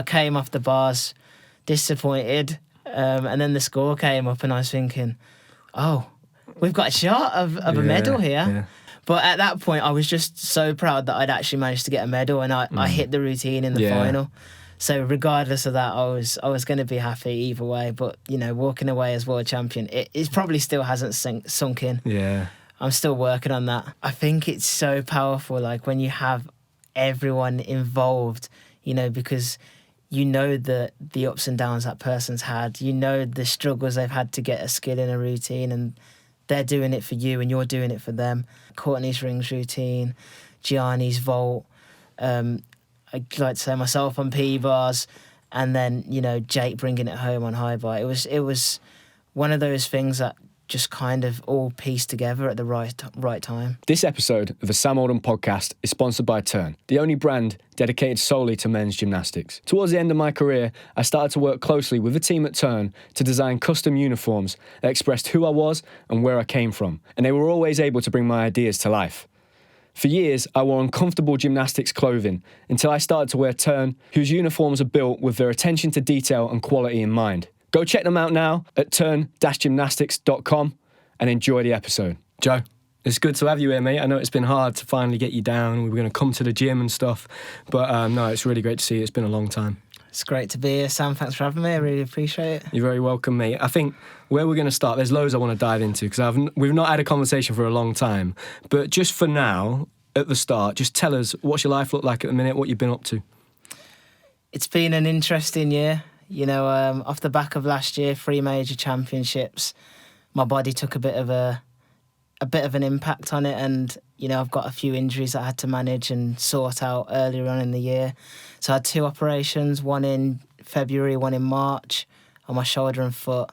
came off the bars disappointed, and then the score came up and I was thinking, oh, we've got a shot of a medal here. Yeah. But at that point, I was just so proud that I'd actually managed to get a medal, and I hit the routine in the final. So regardless of that, I was going to be happy either way. But, walking away as world champion, it probably still hasn't sunk in. Yeah. I'm still working on that. I think it's so powerful, like when you have everyone involved, because you know the ups and downs that person's had. You know the struggles they've had to get a skill in a routine, and they're doing it for you and you're doing it for them. Courtney's rings routine, Gianni's vault, I'd like to say myself on P-bars, and then, Jake bringing it home on high bar. It was one of those things that just kind of all pieced together at the right time. This episode of the Sam Oldham podcast is sponsored by Turn, the only brand dedicated solely to men's gymnastics. Towards the end of my career, I started to work closely with the team at Turn to design custom uniforms that expressed who I was and where I came from, and they were always able to bring my ideas to life. For years, I wore uncomfortable gymnastics clothing until I started to wear Turn, whose uniforms are built with their attention to detail and quality in mind. Go check them out now at turn-gymnastics.com and enjoy the episode. Joe, it's good to have you here, mate. I know it's been hard to finally get you down. We were going to come to the gym and stuff, but no, it's really great to see you. It's been a long time. It's great to be here, Sam. Thanks for having me. I really appreciate it. You're very welcome, mate. I think where we're going to start, there's loads I want to dive into because we've not had a conversation for a long time. But just for now, at the start, just tell us what's your life look like at the minute, what you've been up to. It's been an interesting year. Off the back of last year, 3 major championships, my body took a bit of an impact on it, and I've got a few injuries that I had to manage and sort out earlier on in the year. So I had 2 operations, one in February, one in March, on my shoulder and foot,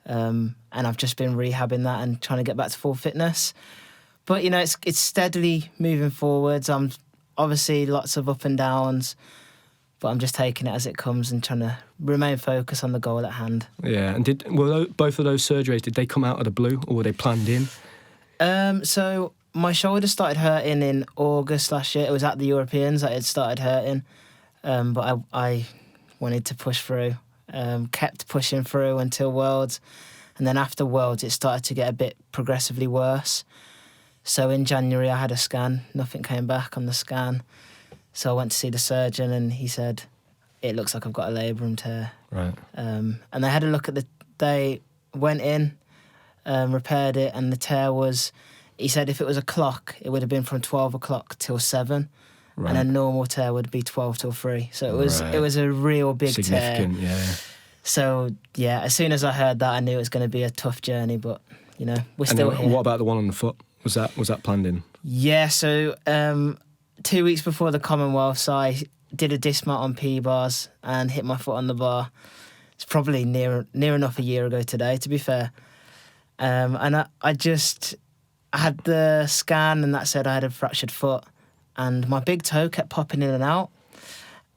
and I've just been rehabbing that and trying to get back to full fitness. But it's steadily moving forwards. I'm obviously lots of up and downs, but I'm just taking it as it comes and trying to remain focused on the goal at hand. Yeah, and were both of those surgeries, did they come out of the blue or were they planned in? So my shoulder started hurting in August last year. It was at the Europeans that it started hurting, but I wanted to push through, kept pushing through until Worlds, and then after Worlds it started to get a bit progressively worse. So in January I had a scan, nothing came back on the scan. So I went to see the surgeon and he said, it looks like I've got a labrum tear. Right. And they had a look at they went in, repaired it, and the tear was, he said if it was a clock, it would have been from 12 o'clock till 7. Right. And a normal tear would be 12 till 3. So it was a real big significant tear. Yeah. So, as soon as I heard that, I knew it was going to be a tough journey, but, we're still here. What about the one on the foot? Was that planned in? Yeah, so 2 weeks before the Commonwealth, so I did a dismount on P-bars and hit my foot on the bar. It's probably near enough a year ago today, to be fair. And I had the scan and that said I had a fractured foot, and my big toe kept popping in and out.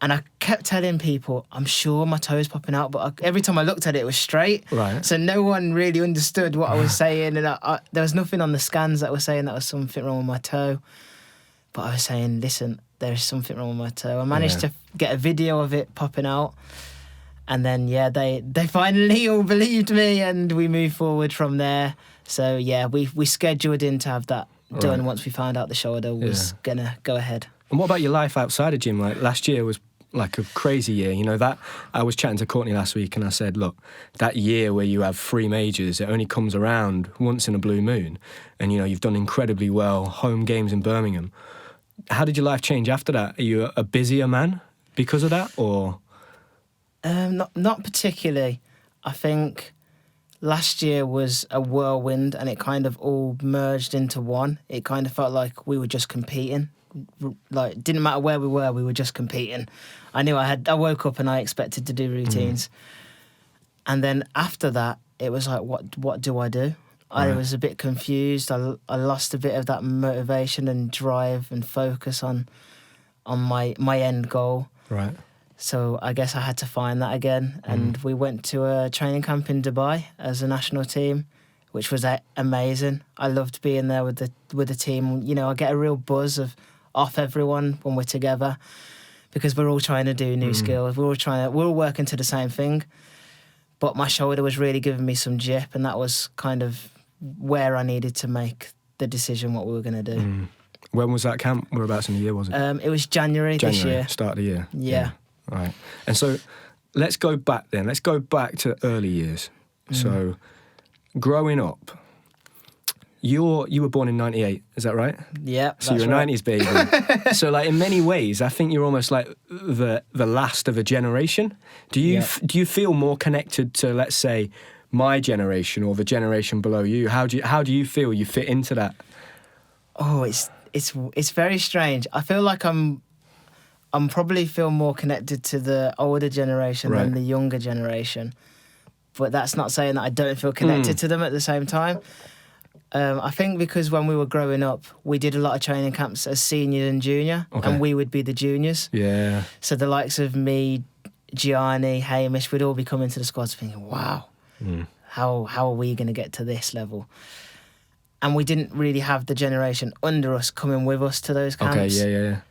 And I kept telling people, I'm sure my toe's popping out, but every time I looked at it, it was straight. Right. So no one really understood what I was saying, and there was nothing on the scans that was saying that was something wrong with my toe. But I was saying, listen, there's something wrong with my toe. I managed to get a video of it popping out. And then, they finally all believed me and we moved forward from there. So, we scheduled in to have that done once we found out the shoulder was going to go ahead. And what about your life outside of gym? Like last year was like a crazy year. That I was chatting to Courtney last week and I said, look, that year where you have 3 majors, it only comes around once in a blue moon. And, you've done incredibly well, home games in Birmingham. How did your life change after that? Are you a busier man because of that, or? Not particularly. I think last year was a whirlwind and it kind of all merged into one. It kind of felt like we were just competing. Like, it didn't matter where we were just competing. I knew I woke up and I expected to do routines. And then after that, it was like, what do I do? I was a bit confused. I lost a bit of that motivation and drive and focus on my end goal. Right. So I guess I had to find that again. And we went to a training camp in Dubai as a national team, which was amazing. I loved being there with the team. I get a real buzz off everyone when we're together, because we're all trying to do new skills. We're all working to the same thing. But my shoulder was really giving me some jip, and that was kind of where I needed to make the decision what we were going to do. When was that camp? Whereabouts in the year was it? It was January this year. Start of the year. Yeah. Right. And so let's go back then. Let's go back to early years. So growing up, you were born in 98, is that right? Yeah, so you're a 90s baby. So like in many ways, I think you're almost like the last of a generation. Do you feel more connected to, let's say, my generation or the generation below you? How do you feel you fit into that? Oh, it's very strange. I feel like I'm probably feel more connected to the older generation than the younger generation. But that's not saying that I don't feel connected to them at the same time. I think because when we were growing up, we did a lot of training camps as senior and junior, and we would be the juniors. Yeah. So the likes of me, Gianni, Hamish, would all be coming to the squads thinking, wow, how are we going to get to this level? And we didn't really have the generation under us coming with us to those camps. Okay, yeah.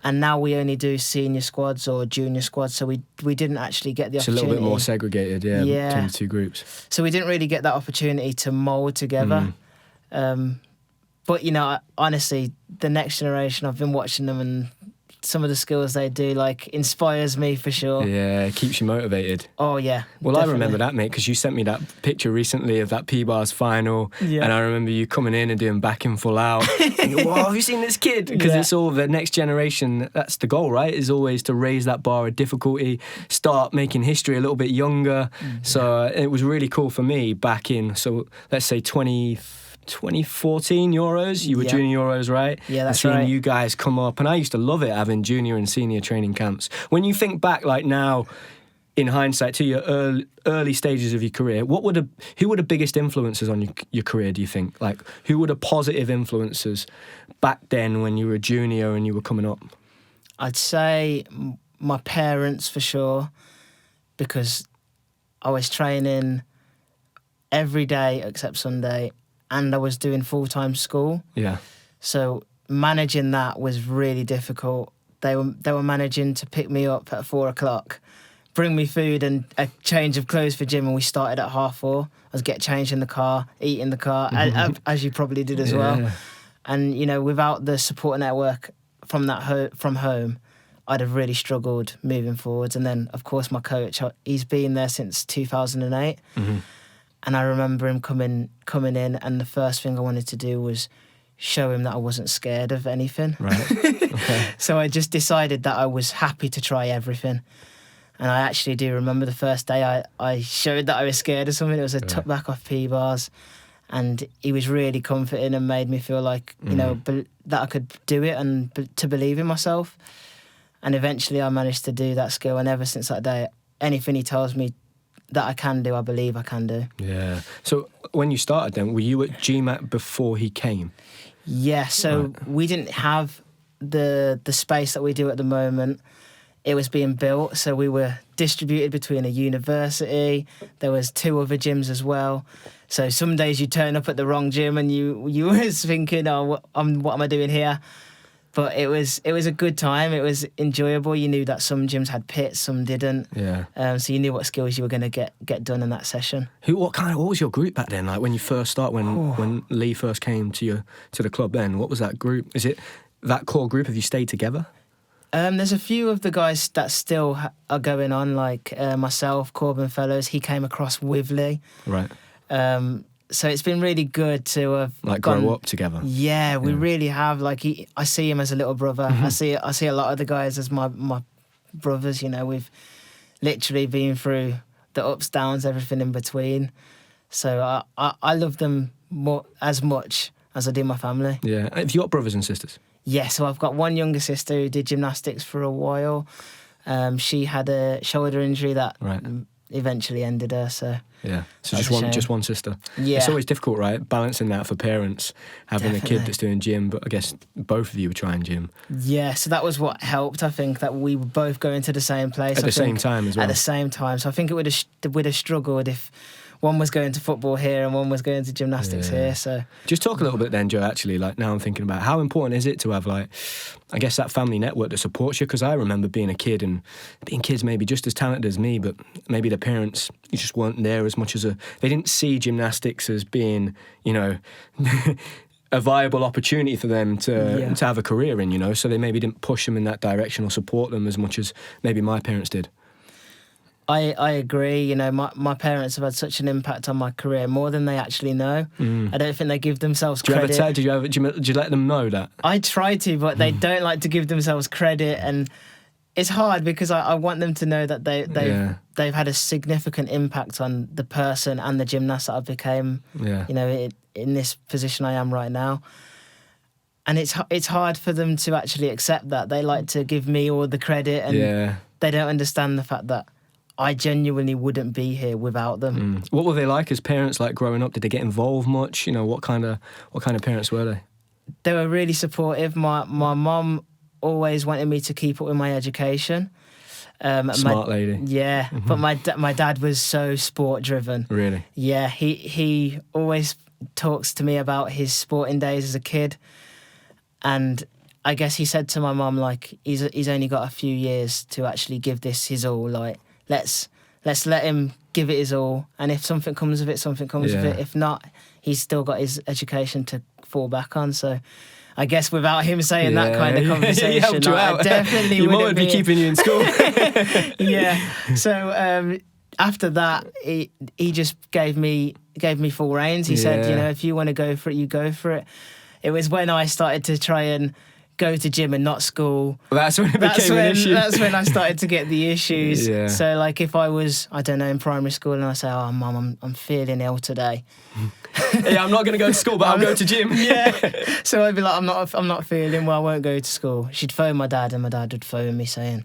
And now we only do senior squads or junior squads, so we didn't actually get the opportunity. It's a little bit more segregated, between the two groups. So we didn't really get that opportunity to mould together. But, you know, honestly, the next generation, I've been watching them, and some of the skills they do, like, inspires me for sure. Yeah, it keeps you motivated. Oh, yeah. Well, definitely. I remember that, mate, because you sent me that picture recently of that P-Bars final, and I remember you coming in and doing back and full out. And, whoa, have you seen this kid? Because it's all the next generation. That's the goal, right? Is always to raise that bar of difficulty, start making history a little bit younger. So it was really cool for me back in, so let's say 2014 Euros, you were junior Euros, right? Yeah, that's right. right. Seeing you guys come up, and I used to love it having junior and senior training camps. When you think back, like now, in hindsight, to your early stages of your career, who were the biggest influences on your career, do you think? Like, who were the positive influences back then when you were a junior and you were coming up? I'd say my parents for sure, because I was training every day except Sunday, and I was doing full-time school. Yeah. So managing that was really difficult. They were managing to pick me up at 4:00, bring me food and a change of clothes for gym, and we started at 4:30. I was get changed in the car, eat in the car, as you probably did as well. And, you know, without the support network from home, I'd have really struggled moving forwards. And then, of course, my coach, he's been there since 2008. And I remember him coming in, and the first thing I wanted to do was show him that I wasn't scared of anything. Right. Okay. So I just decided that I was happy to try everything. And I actually do remember the first day I showed that I was scared of something. It was a tuck back off P-bars. And he was really comforting and made me feel like, you know, that I could do it and to believe in myself. And eventually I managed to do that skill. And ever since that day, anything he tells me that I can do, I believe I can do. Yeah. So when you started then, were you at GMAT before he came? Yeah, so we didn't have the space that we do at the moment. It was being built, so we were distributed between a university. There was 2 other gyms as well. So some days you turn up at the wrong gym and you was thinking, oh, what am I doing here? But it was a good time. It was enjoyable. You knew that some gyms had pits, some didn't. Yeah. So you knew what skills you were going to get done in that session. What was your group back then? Like when you first started, when Lee first came to the club, then what was that group? Is it that core group? Have you stayed together? There's a few of the guys that still are going on, like myself, Corbin Fellows. He came across with Lee. Right. So it's been really good to have grow up together. Yeah, we really have. Like I see him as a little brother. I see a lot of the guys as my brothers. You know, we've literally been through the ups, downs, everything in between. So I love them as much as I do my family. Yeah. Have you got brothers and sisters? Yeah, so I've got one younger sister who did gymnastics for a while. She had a shoulder injury that eventually ended her. So yeah, so just one sister. Yeah, it's always difficult, right? Balancing that for parents, having Definitely. a kid that's doing gym, but I guess both of you were trying gym. Yeah, so that was what helped. I think that we were both going to the same place At the same time as well. At the same time, so I think it would have struggled if one was going to football here and one was going to gymnastics here. So just talk a little bit then, Joe, actually, like now I'm thinking about how important is it to have, like, I guess that family network that supports you? Because I remember being a kid and being kids maybe just as talented as me, but maybe the parents just weren't there as much as they didn't see gymnastics as being, you know, a viable opportunity for them to have a career in, you know, so they maybe didn't push them in that direction or support them as much as maybe my parents did. I agree. You know, my parents have had such an impact on my career, more than they actually know. I don't think they give themselves credit. Did you let them know that? I try to, but they don't like to give themselves credit, and it's hard because I want them to know that they've had a significant impact on the person and the gymnast that I became. You know, in this position I am right now. And it's hard for them to actually accept that. They like to give me all the credit, and they don't understand the fact that I genuinely wouldn't be here without them. What were they like as parents, like growing up? Did they get involved much? You know, what kind of parents were they? They were really supportive. My mum always wanted me to keep up with my education. Smart lady. Yeah, but my dad was so sport driven. Really? Yeah, he always talks to me about his sporting days as a kid, and I guess he said to my mum, like, he's only got a few years to actually give this his all. Like, let's let him give it his all, and if something comes of it, something comes of it. If not, he's still got his education to fall back on. So I guess without him saying that kind of conversation, I definitely your mum wouldn't would be keeping you in school. Yeah. So after that, he just gave me full reins. He said, you know, if you want to go for it, you go for it. It was when I started to try and go to gym and not school. That's when it became an issue. That's when I started to get the issues. Yeah. So, like, if I was, I don't know, in primary school and I say, oh, Mum, I'm feeling ill today. Yeah, I'm not going to go to school, but I'll go to gym. Yeah. So I'd be like, I'm not feeling well, I won't go to school. She'd phone my dad, and my dad would phone me saying,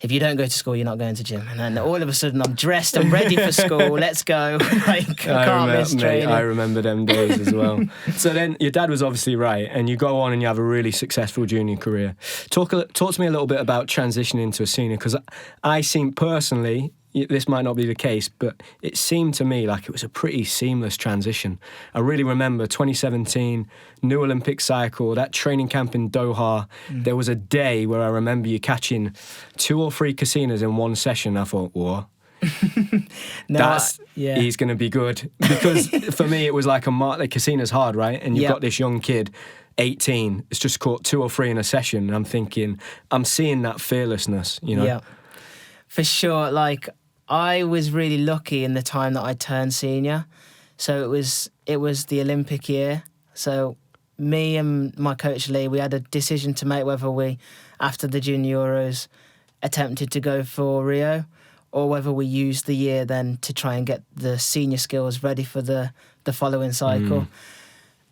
if you don't go to school, you're not going to gym. And then all of a sudden, I'm dressed, I'm ready for school, let's go. Like, I can't miss training. I remember them days as well. So then your dad was obviously right, and you go on and you have a really successful junior career. Talk to me a little bit about transitioning into a senior, because I seem personally, this might not be the case, but it seemed to me like it was a pretty seamless transition. I really remember 2017, new Olympic cycle, that training camp in Doha. There was a day where I remember you catching 2 or 3 casinas in one session. I thought, whoa. He's going to be good. Because for me, it was like the casino's hard, right? And you've got this young kid, 18, it's just caught 2 or 3 in a session. And I'm thinking, I'm seeing that fearlessness, you know? Yeah, for sure. Like, I was really lucky in the time that I turned senior. So it was the Olympic year. So me and my coach Lee, we had a decision to make whether we, after the Junior Euros, attempted to go for Rio, or whether we used the year then to try and get the senior skills ready for the following cycle.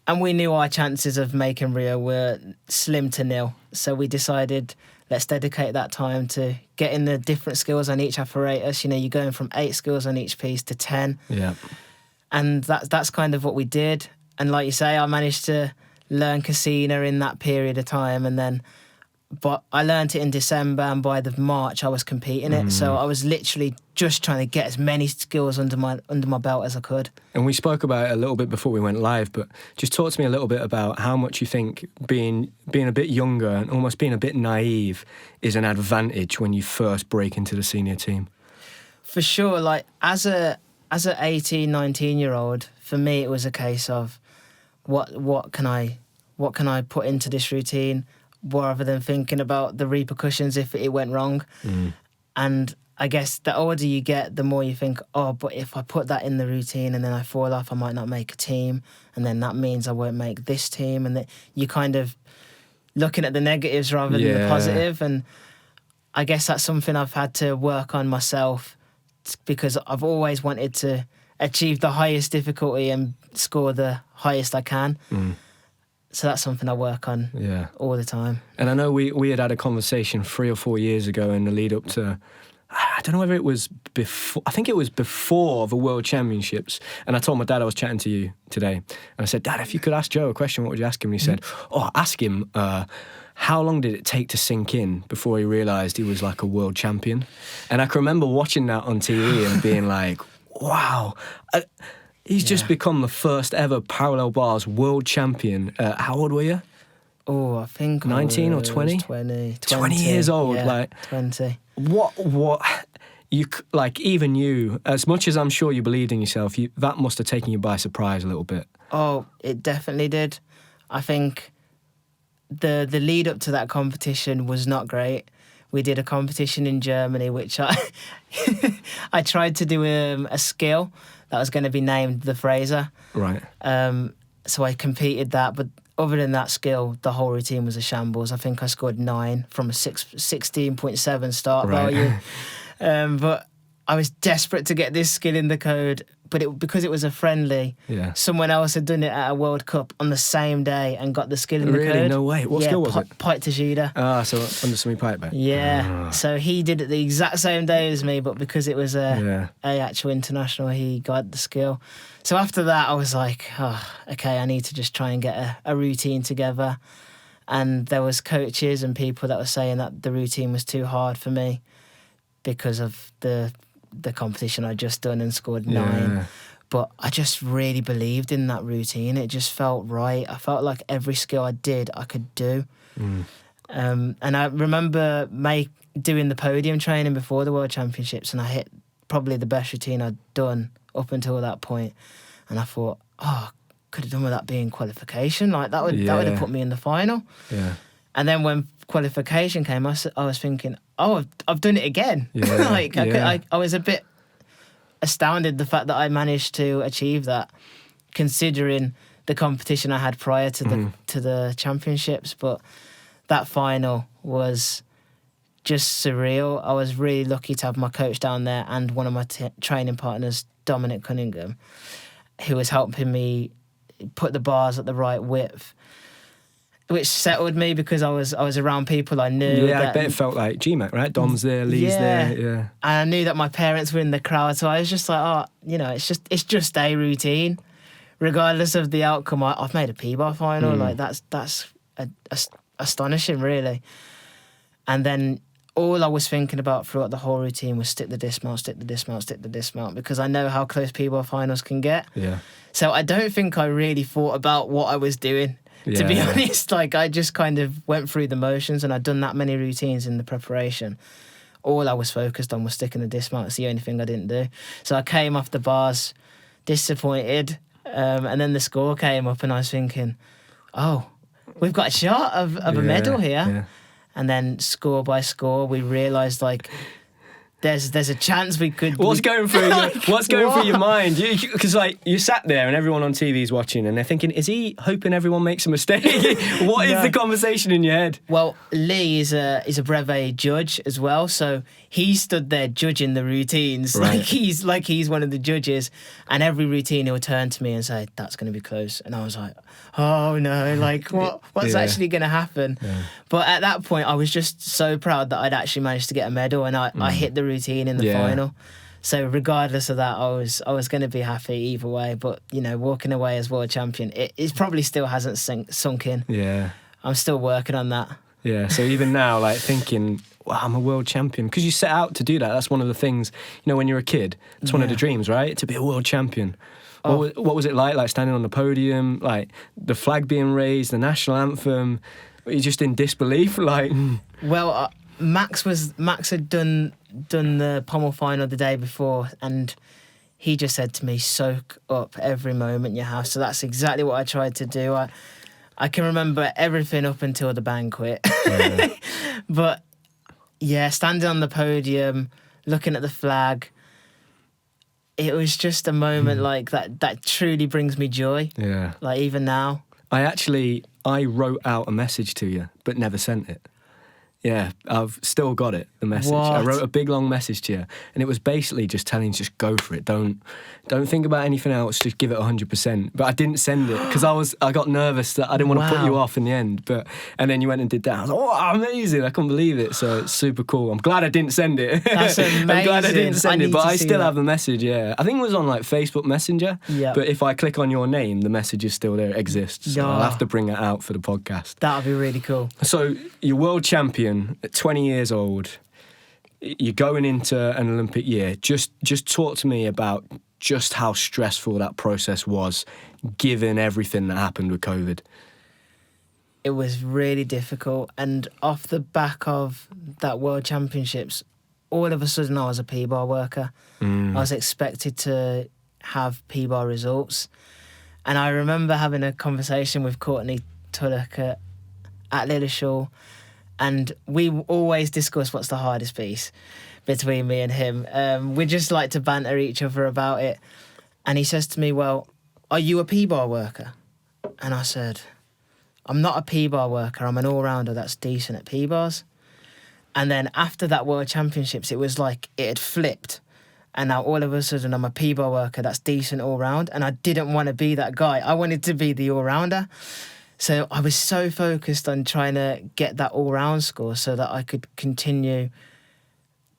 And we knew our chances of making Rio were slim to nil. So we decided, let's dedicate that time to getting the different skills on each apparatus. You know, you're going from 8 skills on each piece to 10. Yeah. And that's kind of what we did. And like you say, I managed to learn Casino in that period of time. But I learned it in December, and by the March I was competing it. So I was literally just trying to get as many skills under my belt as I could. And we spoke about it a little bit before we went live, but just talk to me a little bit about how much you think being a bit younger and almost being a bit naive is an advantage when you first break into the senior team. For sure, like as a 18, 19-year-old, for me it was a case of what can I put into this routine, rather than thinking about the repercussions if it went wrong. And I guess the older you get, the more you think, oh, but if I put that in the routine and then I fall off, I might not make a team, and then that means I won't make this team. And you kind of looking at the negatives rather than the positive. And I guess that's something I've had to work on myself, because I've always wanted to achieve the highest difficulty and score the highest I can. So that's something I work on all the time. And I know we had a conversation 3 or 4 years ago in the lead up to, I don't know whether it was before, I think it was before the World Championships. And I told my dad I was chatting to you today. And I said, Dad, if you could ask Joe a question, what would you ask him? And he said, ask him, how long did it take to sink in before he realised he was like a world champion? And I can remember watching that on TV and being like, wow. He's just become the first ever parallel bars world champion. How old were you? Oh, I think 19 or 20? 20. 20 years old. Yeah, like 20. What? You like even you, as much as I'm sure you believed in yourself, that must have taken you by surprise a little bit. Oh, it definitely did. I think the lead up to that competition was not great. We did a competition in Germany, which I tried to do a skill that was going to be named the Fraser. Right. So I competed that, but other than that skill, the whole routine was a shambles. I think I scored 9 from a 16.7 start value. But I was desperate to get this skill in the code, but because it was a friendly, someone else had done it at a World Cup on the same day and got the skill in the code. Really? No way. What skill was it? Pike to Judo. So under semi-pipe back. Yeah. So he did it the exact same day as me, but because it was a actual international, he got the skill. So after that, I was like, okay, I need to just try and get a routine together. And there was coaches and people that were saying that the routine was too hard for me because of the competition I'd just done and scored 9. But I just really believed in that routine. It just felt right. I felt like every skill I did, I could do. And I remember doing the podium training before the World Championships, and I hit probably the best routine I'd done up until that point. And I thought, could have done with that being qualification. Like that would have put me in the final. Yeah. And then when qualification came, I was thinking, I've done it again. I was a bit astounded the fact that I managed to achieve that, considering the competition I had prior to the championships. But that final was just surreal. I was really lucky to have my coach down there and one of my training partners, Dominic Cunningham, who was helping me put the bars at the right width, which settled me because I was around people I knew. Yeah, I bet it felt like GMAC, right? Dom's there, Lee's there. Yeah. And I knew that my parents were in the crowd, so I was just like, it's just a routine. Regardless of the outcome, I've made a P-bar final. Like that's astonishing, really. And then all I was thinking about throughout the whole routine was stick the dismount, stick the dismount, stick the dismount, because I know how close P-bar finals can get. Yeah. So I don't think I really thought about what I was doing. To be honest, like I just kind of went through the motions, and I'd done that many routines in the preparation. All I was focused on was sticking the dismount. It's the only thing I didn't do. So I came off the bars disappointed, and then the score came up, and I was thinking, we've got a shot of a medal here. Yeah. And then score by score, we realised like there's a chance we could. What's going through your mind? Because you sat there and everyone on TV's watching and they're thinking, is he hoping everyone makes a mistake? What is the conversation in your head? Well, Lee is a brevet judge as well, so he stood there judging the routines. Right. He's one of the judges, and every routine he'll turn to me and say, "That's going to be close," and I was like, "Oh no! Like what's actually going to happen?" Yeah. But at that point, I was just so proud that I'd actually managed to get a medal, and I hit the routine in the final. So regardless of that, I was going to be happy either way. But walking away as world champion, it probably still hasn't sunk in. Yeah, I'm still working on that. Yeah. So even now, like thinking, wow, I'm a world champion, because you set out to do that. That's one of the things. When you're a kid, it's one of the dreams, right? To be a world champion. What was it like standing on the podium, like the flag being raised, the national anthem? Were you just in disbelief, like? Well, Max had done the pommel final the day before, and he just said to me, soak up every moment you have. So that's exactly what I tried to do. I can remember everything up until the banquet. Yeah. But yeah, standing on the podium, looking at the flag, it was just a moment like that truly brings me joy. Yeah. Like even now. I wrote out a message to you, but never sent it. Yeah, I've still got it, the message. What? I wrote a big, long message to you, and it was basically just telling you, just go for it. Don't think about anything else, just give it 100%. But I didn't send it, because I got nervous that I didn't want to put you off in the end. And then you went and did that. I was like, oh, amazing, I couldn't believe it. So it's super cool. I'm glad I didn't send it. That's amazing. I'm glad I didn't send it, but I still have the message, yeah. I think it was on Facebook Messenger, but if I click on your name, the message is still there, it exists. So I'll have to bring it out for the podcast. That would be really cool. So you're world champion at 20 years old, you're going into an Olympic year. Just talk to me about just how stressful that process was, given everything that happened with COVID? It was really difficult. And off the back of that World Championships, all of a sudden I was a P-bar worker. I was expected to have P-bar results. And I remember having a conversation with Courtney Tulloch at Lilleshall, and we always discuss what's the hardest piece between me and him. We just like to banter each other about it. And he says to me, well, are you a P-bar worker? And I said, I'm not a P-bar worker. I'm an all-rounder that's decent at P-bars. And then after that World Championships, it was like it had flipped. And now all of a sudden I'm a P-bar worker that's decent all-round. And I didn't want to be that guy. I wanted to be the all-rounder. So I was so focused on trying to get that all-round score so that I could continue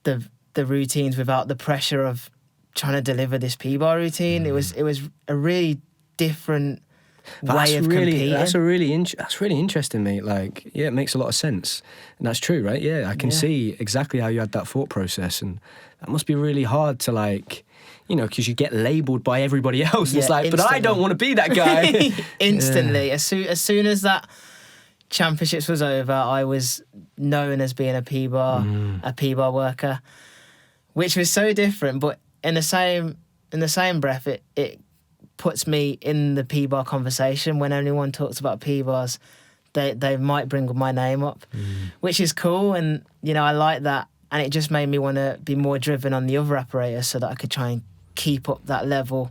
the routines without the pressure of trying to deliver this P-bar routine. It was a really different way of competing. That's really interesting, mate. Like, yeah, it makes a lot of sense. And that's true, right? Yeah, I can see exactly how you had that thought process. And that must be really hard to, like, you know, because you get labelled by everybody else. It's like, instantly. But I don't want to be that guy. Instantly. Yeah. As soon as that championships was over, I was known as being a P-bar worker, which was so different. But in the same breath, it puts me in the P-bar conversation. When anyone talks about P-bars, they might bring my name up, which is cool. And, you know, I like that. And it just made me want to be more driven on the other apparatus so that I could try and keep up that level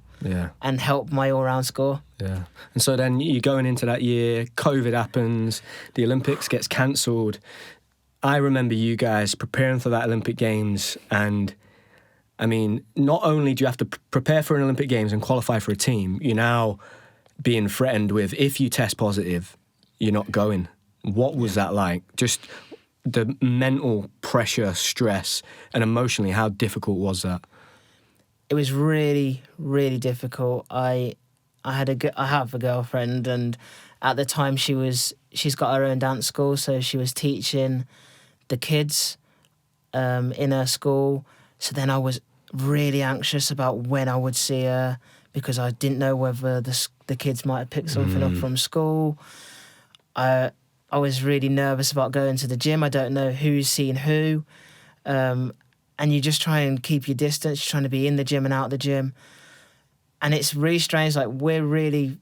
and help my all-round score. Yeah. And so then you're going into that year, COVID happens, the Olympics gets cancelled. I remember you guys preparing for that Olympic Games, and I mean, not only do you have to prepare for an Olympic Games and qualify for a team, you're now being threatened with, if you test positive, you're not going. What was that like? Just the mental pressure, stress, and emotionally, how difficult was that? It was really, really difficult. I have a girlfriend, and at the time she's got her own dance school, so she was teaching the kids in her school. So then I was really anxious about when I would see her, because I didn't know whether the kids might have picked something up from school. I was really nervous about going to the gym. I don't know who's seeing who. And you just try and keep your distance. You're trying to be in the gym and out the gym. And it's really strange. Like, we're really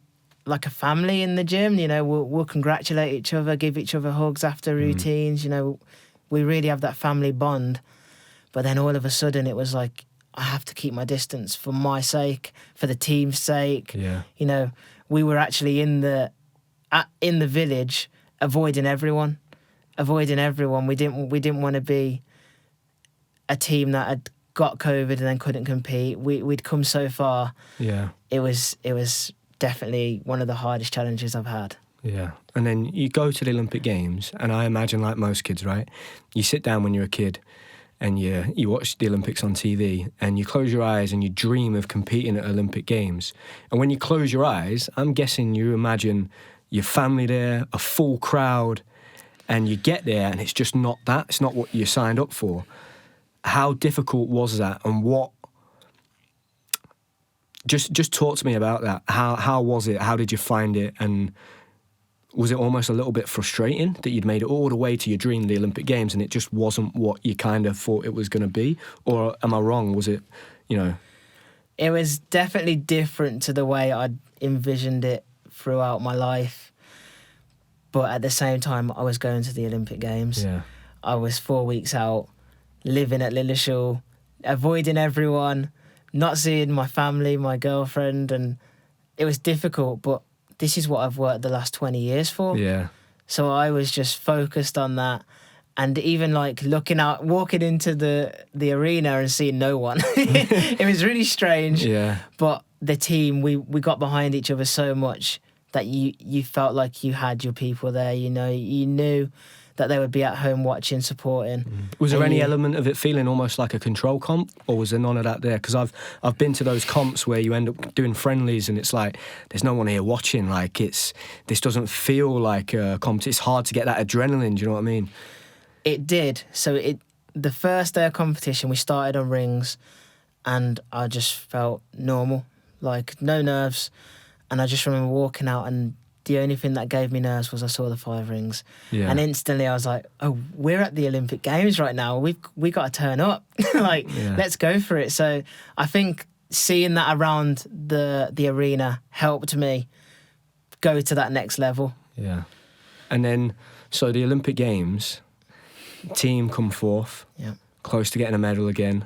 like a family in the gym. You know, we'll congratulate each other, give each other hugs after routines. You know, we really have that family bond. But then all of a sudden it was like, I have to keep my distance for my sake, for the team's sake. Yeah. You know, we were actually in the village avoiding everyone. We didn't want to be a team that had got COVID and then couldn't compete. We'd come so far. Yeah. It was definitely one of the hardest challenges I've had. Yeah. And then you go to the Olympic Games, and I imagine, like most kids, right? You sit down when you're a kid and you watch the Olympics on TV, and you close your eyes and you dream of competing at Olympic Games. And when you close your eyes, I'm guessing you imagine your family there, a full crowd, and you get there and it's just not that. It's not what you signed up for. How difficult was that, and what? Just talk to me about that. How was it? How did you find it? And was it almost a little bit frustrating that you'd made it all the way to your dream, the Olympic Games, and it just wasn't what you kind of thought it was going to be? Or am I wrong? Was it, you know? It was definitely different to the way I'd envisioned it throughout my life. But at the same time, I was going to the Olympic Games. Yeah. I was 4 weeks out, living at Lilleshall, avoiding everyone, not seeing my family, my girlfriend, and it was difficult, but this is what I've worked the last 20 years for. Yeah. So I was just focused on that, and even like looking out, walking into the arena and seeing no one. It was really strange. Yeah. But the team, we got behind each other so much that you felt like you had your people there, you know, you knew that they would be at home watching, supporting. Was there any element of it feeling almost like a control comp, or was there none of that there? Because I've been to those comps where you end up doing friendlies and it's like there's no one here watching. Like this doesn't feel like a comp. It's hard to get that adrenaline. Do you know what I mean? It did. So the first day of competition, we started on rings, and I just felt normal, like no nerves. And I just remember walking out, and the only thing that gave me nerves was I saw the 5 rings. Yeah. And instantly I was like, oh, we're at the Olympic Games right now. We got to turn up. Let's go for it. So I think seeing that around the arena helped me go to that next level. Yeah. And then, so the Olympic Games, team come fourth, close to getting a medal again.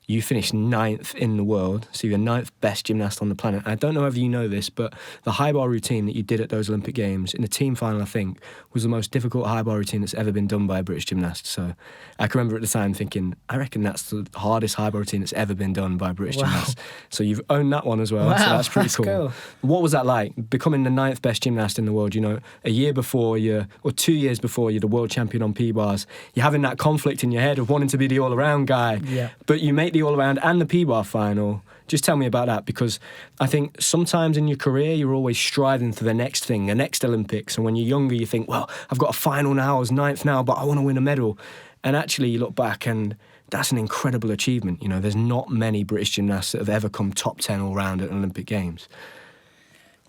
You finished 9th in the world, so you're the 9th best gymnast on the planet. I don't know whether you know this, but the high bar routine that you did at those Olympic Games, in the team final, I think, was the most difficult high bar routine that's ever been done by a British gymnast. So I can remember at the time thinking, I reckon that's the hardest high bar routine that's ever been done by a British gymnast. So you've owned that one as well, so that's pretty cool. What was that like, becoming the 9th best gymnast in the world? You know, a year before or 2 years before you're the world champion on P-bars, you're having that conflict in your head of wanting to be the all-around guy, but you make the all-around and the P-bar final. Just tell me about that, because I think sometimes in your career you're always striving for the next thing, the next Olympics, and when you're younger you think, well, I've got a final now, I was 9th now, but I want to win a medal. And actually you look back and that's an incredible achievement. You know, there's not many British gymnasts that have ever come top 10 all round at Olympic Games.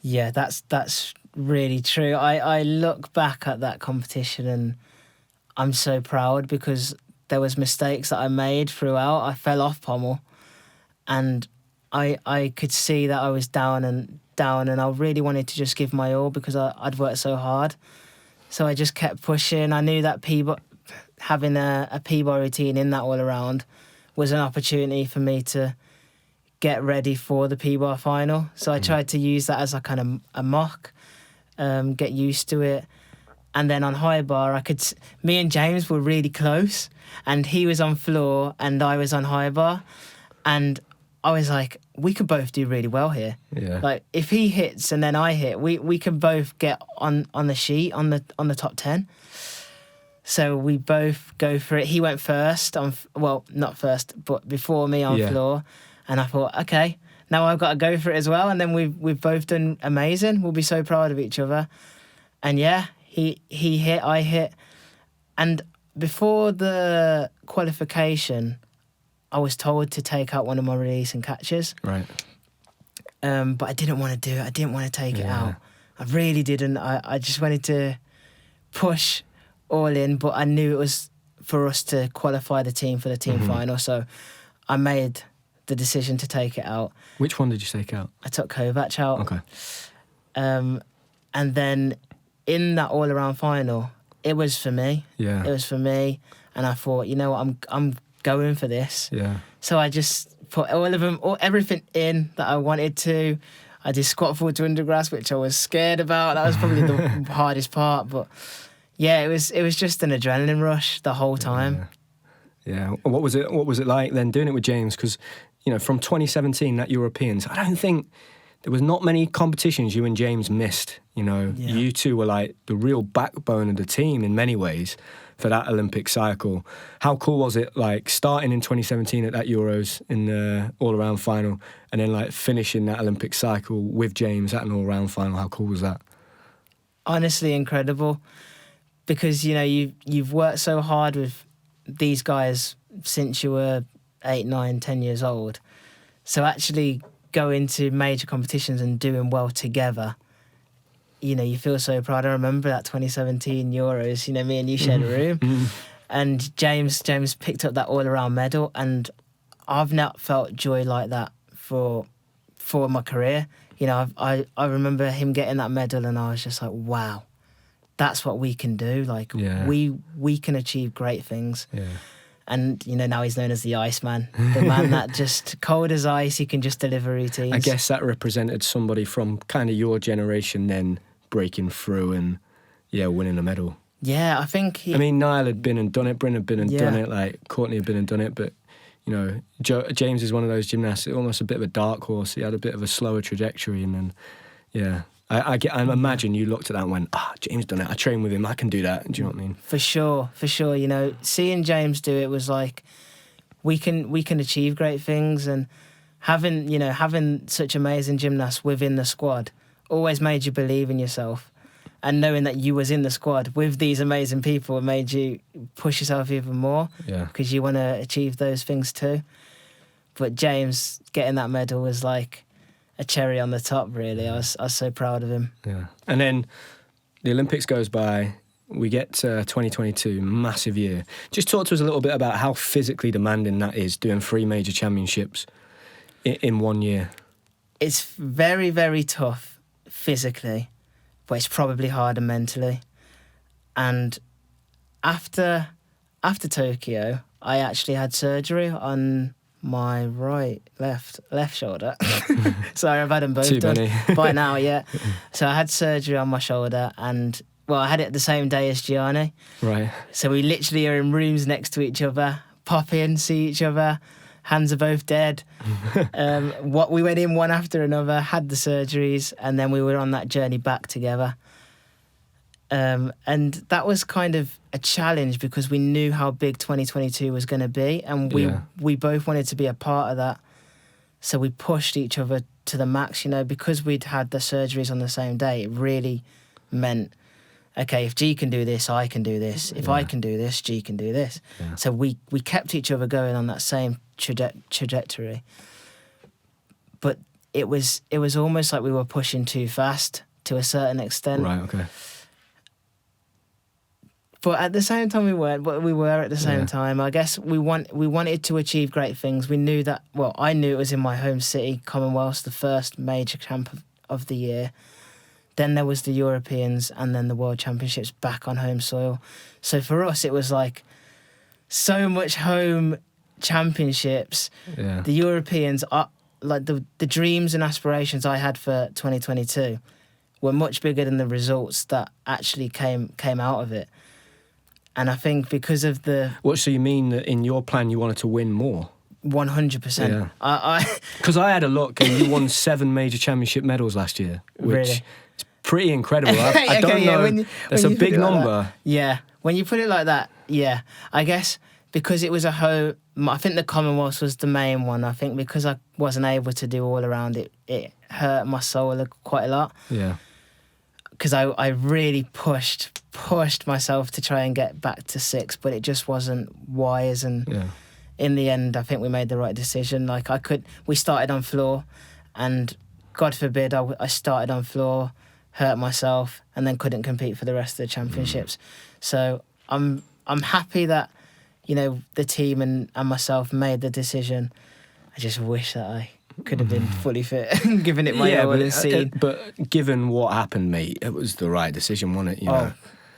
Yeah, that's really true. I look back at that competition and I'm so proud, because there was mistakes that I made throughout. I fell off pommel, and I could see that I was down, and I really wanted to just give my all because I'd worked so hard. So I just kept pushing. I knew that having a P-bar routine in that all around was an opportunity for me to get ready for the P-bar final. So I tried to use that as a kind of a mock, get used to it. And then on high bar, me and James were really close, and he was on floor and I was on high bar. And I was like, we could both do really well here. Yeah. Like if he hits and then I hit, we can both get on the sheet on the top 10. So we both go for it. He went first not first, but before me on floor. And I thought, okay, now I've got to go for it as well. And then we've both done amazing. We'll be so proud of each other. And he hit, I hit. And before the qualification, I was told to take out one of my release and catches. Right. But I didn't want to do it. I didn't want to take it out. I really didn't. I just wanted to push all in, but I knew it was for us to qualify the team for the team final. So I made the decision to take it out. Which one did you take out? I took Kovac out. Okay. And then in that all-around final, it was for me. Yeah. It was for me. And I thought, you know what, I'm going for this. Yeah. So I just put everything in that I wanted to. I did squat forward to undergrass, which I was scared about. That was probably the hardest part. But yeah, it was just an adrenaline rush the whole time. Yeah. What was it like then doing it with James? Because, you know, from 2017, that Europeans, I don't think there was not many competitions you and James missed. You know, you two were like the real backbone of the team in many ways for that Olympic cycle. How cool was it, like, starting in 2017 at that Euros in the all-around final and then, like, finishing that Olympic cycle with James at an all-around final? How cool was that? Honestly, incredible. Because, you know, you've worked so hard with these guys since you were 8, 9, 10 years old. So actually going to major competitions and doing well together, you know, you feel so proud. I remember that 2017 Euros, you know, me and you shared a room. And James picked up that all-around medal, and I've not felt joy like that for my career. You know, I remember him getting that medal and I was just like, wow, that's what we can do. Like, we can achieve great things. Yeah. And, you know, now he's known as the Iceman, the man that just cold as ice, he can just deliver routines. I guess that represented somebody from kind of your generation then breaking through and, winning a medal. Yeah, I think I mean, Niall had been and done it, Bryn had been and done it, like, Courtney had been and done it, but, you know, James is one of those gymnasts, almost a bit of a dark horse. He had a bit of a slower trajectory, and then, I imagine you looked at that and went, James done it, I train with him, I can do that. Do you know what I mean? For sure. You know, seeing James do it was like, we can achieve great things, and having such amazing gymnasts within the squad always made you believe in yourself. And knowing that you was in the squad with these amazing people made you push yourself even more, because you want to achieve those things too. But James getting that medal was like a cherry on the top, really. I was so proud of him. Yeah. And then the Olympics goes by. We get to 2022, massive year. Just talk to us a little bit about how physically demanding that is, doing 3 major championships in 1 year. It's very, very tough physically, but it's probably harder mentally. And after Tokyo, I actually had surgery on my left shoulder. Sorry, I've had them both done by now, yeah. So I had surgery on my shoulder, and well, I had it the same day as Gianni. Right. So we literally are in rooms next to each other, pop in, see each other, hands are both dead. We went in one after another, had the surgeries, and then we were on that journey back together. And that was kind of a challenge because we knew how big 2022 was going to be, and we both wanted to be a part of that. So we pushed each other to the max, because we'd had the surgeries on the same day. It really meant, okay, if G can do this, I can do this. If I can do this, G can do this. Yeah. So we kept each other going on that same trajectory. But it was almost like we were pushing too fast to a certain extent. Right, okay. But at the same time, we weren't. But we were at the same time. I guess we wanted to achieve great things. We knew that. Well, I knew it was in my home city, Commonwealth, the first major camp of the year. Then there was the Europeans, and then the World Championships back on home soil. So for us, it was like so much home championships. Yeah. The Europeans are like the dreams and aspirations I had for 2022 were much bigger than the results that actually came out of it. And I think because of the... What, so you mean that in your plan you wanted to win more? 100%. Yeah. Because I had a look and you won 7 major championship medals last year, which really? is pretty incredible. I don't know. That's a big number. Yeah. When you put it like that, yeah. I guess because it was a home... I think the Commonwealth was the main one. I think because I wasn't able to do all around it, it hurt my soul quite a lot. Yeah. Because I really pushed myself to try and get back to 6, but it just wasn't wise. And in the end, I think we made the right decision. Like we started on floor, and God forbid I started on floor, hurt myself, and then couldn't compete for the rest of the championships. So I'm happy that the team and myself made the decision. I just wish that I could have been fully fit and given it my all and seen. But given what happened, mate, it was the right decision, wasn't it? You know?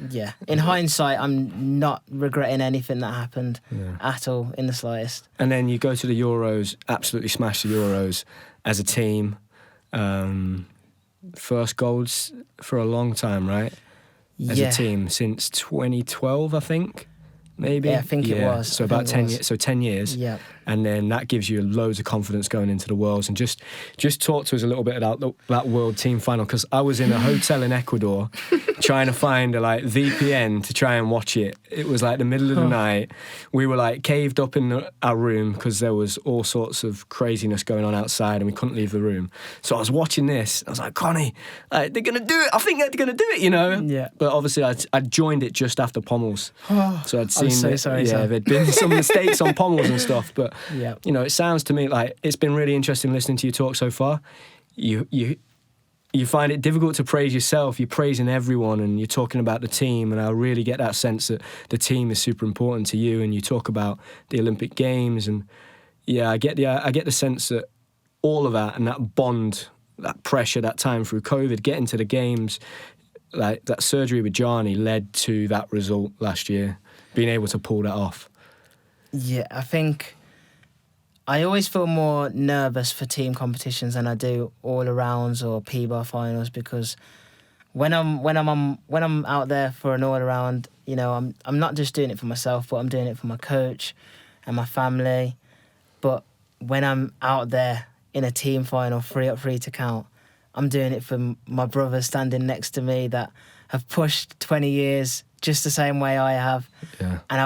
Yeah. In hindsight, I'm not regretting anything that happened at all, in the slightest. And then you go to the Euros, absolutely smash the Euros as a team. First golds for a long time, right? As a team since 2012, I think. Maybe. Yeah, I think it was. So about 10 years. So 10 years. Yeah. And then that gives you loads of confidence going into the Worlds. And just talk to us a little bit about that World Team Final, because I was in a hotel in Ecuador trying to find a VPN to try and watch it. It was like the middle of the night. We were caved up in our room because there was all sorts of craziness going on outside and we couldn't leave the room. So I was watching this. I was like, Connie, they're going to do it. I think they're going to do it, Yeah. But obviously I joined it just after Pommels. So I'd seen... I'm so sorry. Yeah, there'd been some mistakes on Pommels and stuff, but yeah. It sounds to me like it's been really interesting listening to you talk so far. You find it difficult to praise yourself. You're praising everyone, and you're talking about the team. And I really get that sense that the team is super important to you. And you talk about the Olympic Games, and I get the sense that all of that and that bond, that pressure, that time through COVID, getting to the games, like that surgery with Gianni led to that result last year. Being able to pull that off. Yeah, I think I always feel more nervous for team competitions than I do all arounds or P-bar finals, because when I'm out there for an all around, I'm not just doing it for myself, but I'm doing it for my coach and my family. But when I'm out there in a team final, 3 up 3 to count, I'm doing it for my brothers standing next to me that have pushed 20 years just the same way I have. Yeah. And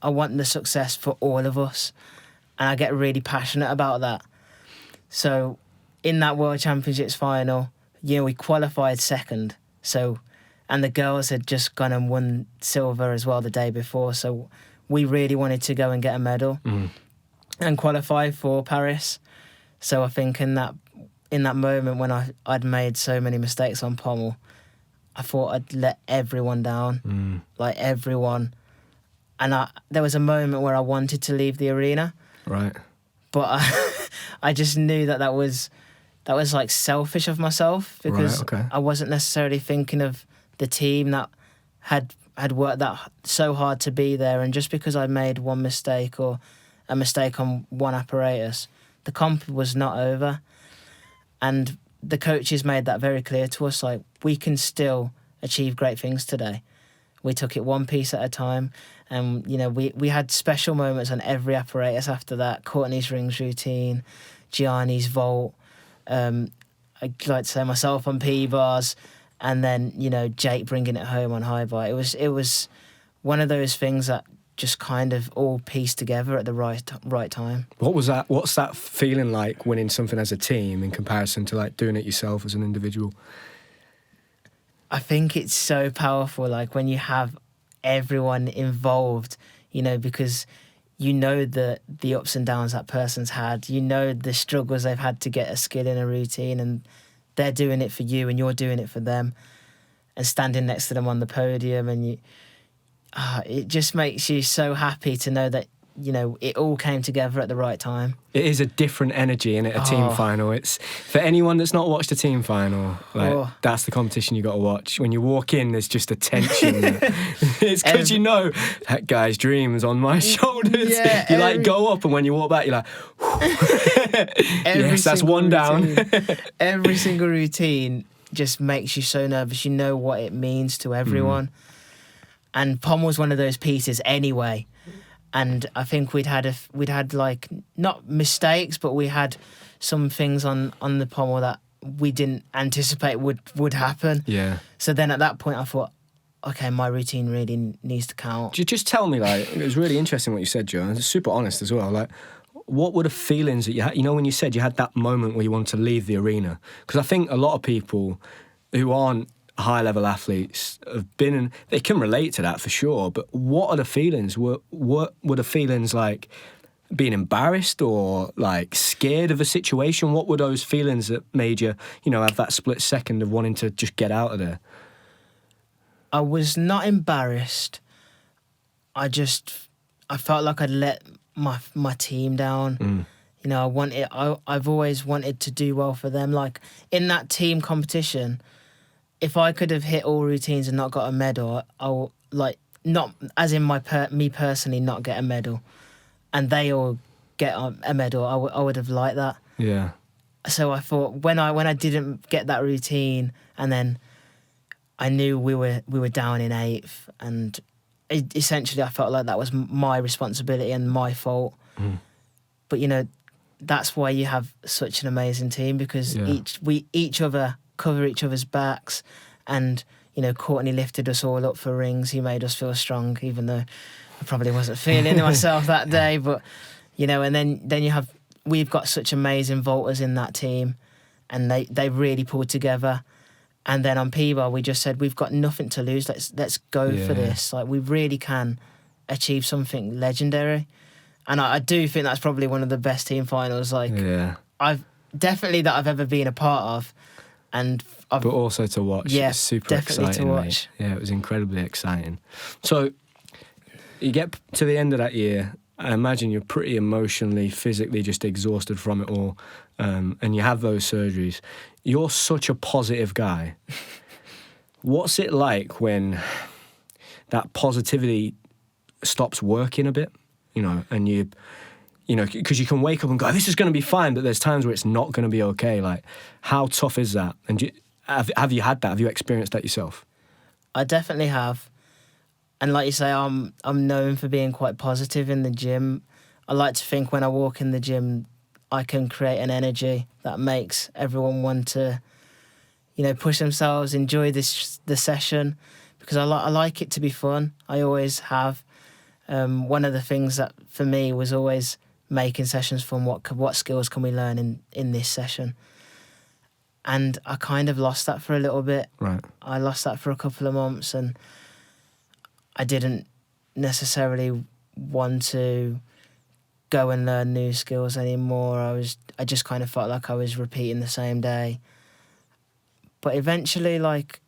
I want the success for all of us. And I get really passionate about that. So in that World Championships final, we qualified second. So, and the girls had just gone and won silver as well the day before. So we really wanted to go and get a medal. Mm. and qualify for Paris. So I think in that moment when I'd made so many mistakes on pommel, I thought I'd let everyone down, like everyone. And there was a moment where I wanted to leave the arena, Right. but I just knew that was like selfish of myself, because Right, okay. I wasn't necessarily thinking of the team that had worked that so hard to be there. And just because I made one mistake or a mistake on one apparatus, the comp was not over. And the coaches made that very clear to us, like, we can still achieve great things today. We took it one piece at a time, and we had special moments on every apparatus after that. Courtney's rings routine, Gianni's vault, I'd like to say myself on P bars, and then Jake bringing it home on high bar. It was one of those things that just kind of all pieced together at the right time. What's that feeling like, winning something as a team in comparison to like doing it yourself as an individual? I think it's so powerful, like when you have everyone involved, because the ups and downs that person's had, the struggles they've had to get a skill in a routine, and they're doing it for you and you're doing it for them, and standing next to them on the podium, and it just makes you so happy to know that it all came together at the right time. It is a different energy in it, a team final. It's for anyone that's not watched a team final, that's the competition you got to watch. When you walk in, there's just a tension. It's because that guy's dreams on my shoulders. Yeah, you go up, and when you walk back, you're like, yes, that's one down. Every single routine just makes you so nervous. You know what it means to everyone. And pommel's one of those pieces anyway. And I think we'd had like, not mistakes, but we had some things on the pommel that we didn't anticipate would happen. Yeah. So then at that point I thought, okay, my routine really needs to count. Just tell me, like, it was really interesting what you said, Joe. It's super honest as well. Like, what were the feelings that you had? When you said you had that moment where you wanted to leave the arena? Because I think a lot of people who aren't high-level athletes have been in, they can relate to that for sure, but what are the feelings? What were the feelings like? Being embarrassed or like scared of a situation? What were those feelings that made you, have that split second of wanting to just get out of there? I was not embarrassed. I felt like I'd let my team down. I've always wanted to do well for them. Like in that team competition, if I could have hit all routines and not got a medal, I'll not as in me personally not get a medal, and they all get a medal. I would have liked that. Yeah. So I thought when I didn't get that routine, and then I knew we were down in 8th, and essentially I felt like that was my responsibility and my fault. But that's why you have such an amazing team, because each other cover each other's backs, and Courtney lifted us all up for rings. He made us feel strong, even though I probably wasn't feeling myself that day. But and then we've got such amazing vaulters in that team, and they really pulled together. And then on P-bar, we just said, we've got nothing to lose. Let's go for this. Like, we really can achieve something legendary. And I do think that's probably one of the best team finals. I've ever been a part of. But also to watch. Yeah, it's super definitely exciting, to watch. Mate. Yeah, it was incredibly exciting. So you get to the end of that year, I imagine you're pretty emotionally, physically just exhausted from it all, and you have those surgeries. You're such a positive guy. What's it like when that positivity stops working a bit, and because you can wake up and go, this is going to be fine, but there's times where it's not going to be okay. Like, how tough is that? And have you had that? Have you experienced that yourself? I definitely have. And like you say, I'm known for being quite positive in the gym. I like to think when I walk in the gym, I can create an energy that makes everyone want to, push themselves, enjoy the session, because I like it to be fun. I always have. One of the things that for me was always making sessions fun. What skills can we learn in this session? And I kind of lost that for a little bit. Right. I lost that for a couple of months, and I didn't necessarily want to go and learn new skills anymore. I just kind of felt like I was repeating the same day. But eventually, like,